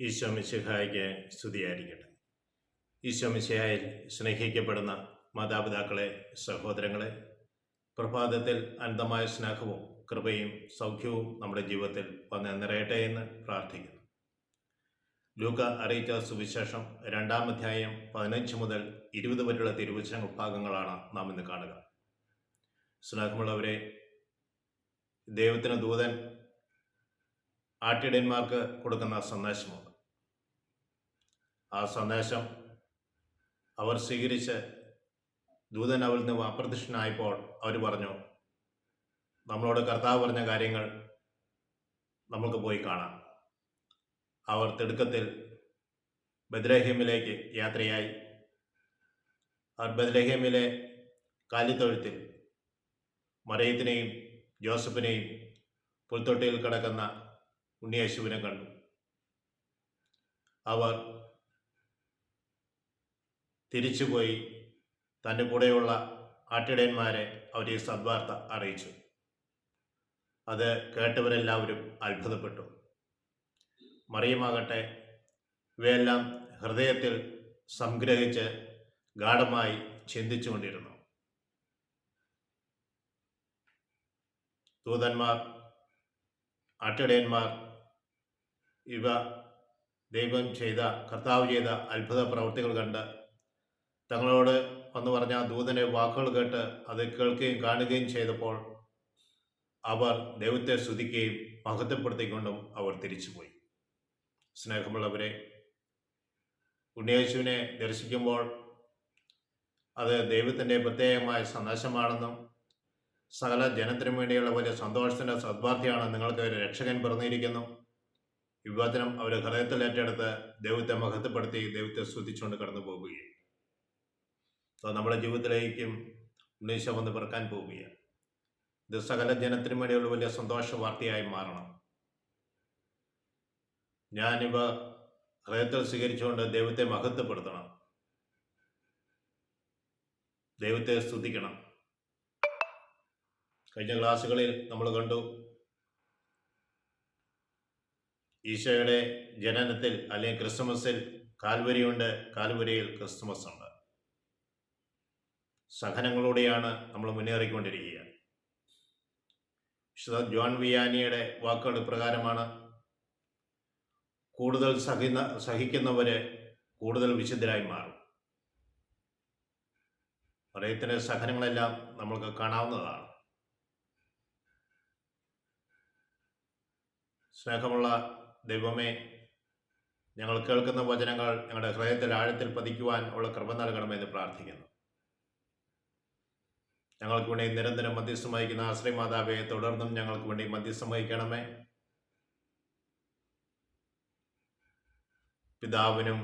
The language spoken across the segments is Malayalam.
ഈശോ മിശിഹായ്ക്ക് സ്തുതിയായിരിക്കട്ടെ. ഈശോ മിശിഹായിൽ സ്നേഹിക്കപ്പെടുന്ന മാതാപിതാക്കളെ, സഹോദരങ്ങളെ, പ്രഭാതത്തിൽ അനന്തമായ സ്നേഹവും കൃപയും സൗഖ്യവും നമ്മുടെ ജീവിതത്തിൽ വന്ന് നിറയട്ടെ എന്ന് പ്രാർത്ഥിക്കുന്നു. ലൂക്ക അറിയിച്ച സുവിശേഷം 2-ാം അധ്യായം 15 മുതൽ 20 വരെയുള്ള തിരുവചന ഭാഗങ്ങളാണ് നാം ഇന്ന് കാണുക. സ്നേഹമുള്ളവരെ, ദൈവത്തിന് ദൂതൻ ആട്ടിടയന്മാർക്ക് കൊടുക്കുന്ന സന്ദേശമുണ്ട്. ആ സന്ദേശം അവർ സ്വീകരിച്ച് ദൂതൻ അവരിൽ നിന്ന് അപ്രത്യക്ഷനായപ്പോൾ അവർ പറഞ്ഞു, നമ്മളോട് കർത്താവ് പറഞ്ഞ കാര്യങ്ങൾ നമുക്ക് പോയി കാണാം. അവർ തിടുക്കത്തിൽ ബെത്ലഹേമിലേക്ക് യാത്രയായി. അവർ ബെത്ലഹേമിലെ കാലിത്തൊഴുത്തിൽ മറിയത്തിനെയും ജോസഫിനെയും പുൽത്തൊട്ടിയിൽ കിടക്കുന്ന ഉണ്ണിയേശുവിനെ കണ്ടു. അവർ തിരിച്ചുപോയി തൻ്റെ കൂടെയുള്ള ആട്ടിടയന്മാരെ അവർ ഈ സദ്വാർത്ത അറിയിച്ചു. അത് കേട്ടവരെല്ലാവരും അത്ഭുതപ്പെട്ടു. മറിയമാകട്ടെ ഇവയെല്ലാം ഹൃദയത്തിൽ സംഗ്രഹിച്ച് ഗാഢമായി ചിന്തിച്ചുകൊണ്ടിരുന്നു. ദൂതന്മാർ, ആട്ടിടയന്മാർ ഇവ കർത്താവ് ചെയ്ത അത്ഭുത പ്രവൃത്തികൾ കണ്ട് തങ്ങളോട് വന്നു പറഞ്ഞ ദൂതൻ്റെ വാക്കുകൾ കേട്ട് അത് കേൾക്കുകയും കാണുകയും ചെയ്തപ്പോൾ അവർ ദൈവത്തെ സ്തുതിക്കുകയും മഹത്വപ്പെടുത്തിക്കൊണ്ടും അവർ തിരിച്ചുപോയി. സ്നേഹമുള്ളവരെ, ഉണ്ണിയേശുവിനെ ദർശിക്കുമ്പോൾ അത് ദൈവത്തിൻ്റെ പ്രത്യേകമായ സന്ദേശമാണെന്നും സകല ജനത്തിനും വേണ്ടിയുള്ള വലിയ സന്തോഷത്തിൻ്റെ സദ്വാർത്തയാണ്, നിങ്ങൾക്ക് ഒരു രക്ഷകൻ പിറന്നിരിക്കുന്നു. വിവചനം അവർ ഹൃദയത്തിൽ ഏറ്റെടുത്ത് ദൈവത്തെ മഹത്വപ്പെടുത്തി ദൈവത്തെ സ്തുതിച്ചുകൊണ്ട് കടന്നു പോവുകയും നമ്മുടെ ജീവിതത്തിലേക്കും ഉണ്ണീശോ വന്ന് പിറക്കാൻ പോവുകയാണ്. ഇത് സകല ജനത്തിനും വേണ്ടിയുള്ള വലിയ സന്തോഷ വാർത്തയായി മാറണം. ഞാനിവ ഹൃദയത്തിൽ സ്വീകരിച്ചുകൊണ്ട് ദൈവത്തെ മഹത്വപ്പെടുത്തണം, ദൈവത്തെ സ്തുതിക്കണം. കഴിഞ്ഞ ക്ലാസ്സുകളിൽ നമ്മൾ കണ്ടു, ഈശോയുടെ ജനനത്തിൽ അല്ലെങ്കിൽ ക്രിസ്തുമസിൽ കാൽവരിയുണ്ട്, കാൽവരിയിൽ ക്രിസ്തുമസ് ഉണ്ട്. സഹനങ്ങളോടെയാണ് നമ്മൾ മുന്നേറിക്കൊണ്ടിരിക്കുക. വിശുദ്ധ ജോൺ വിയാനിയുടെ വാക്കുകൾ ഇപ്രകാരമാണ്: കൂടുതൽ സഹിക്കുന്നവര് കൂടുതൽ വിശുദ്ധരായി മാറും. മറിയത്തിൻ്റെ സഹനങ്ങളെല്ലാം നമ്മൾക്ക് കാണാവുന്നതാണ്. സ്നേഹമുള്ള ദൈവമേ, ഞങ്ങൾ കേൾക്കുന്ന വചനങ്ങൾ ഞങ്ങളുടെ ഹൃദയത്തിൽ ആഴത്തിൽ പതിക്കുവാൻ ഉള്ള കൃപ നൽകണമെന്ന് പ്രാർത്ഥിക്കുന്നു. ഞങ്ങൾക്ക് വേണ്ടി നിരന്തരം മധ്യസ്ഥം വഹിക്കുന്ന ആശ്രയ മാതാവേ, തുടർന്നും ഞങ്ങൾക്ക് വേണ്ടി മധ്യസ്ഥം വഹിക്കണമേ. പിതാവിനും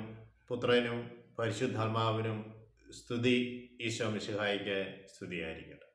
പുത്രനും പരിശുദ്ധാത്മാവിനും സ്തുതി. ഈശോ മിശിഹായ്ക്ക് സ്തുതിയായിരിക്കട്ടെ.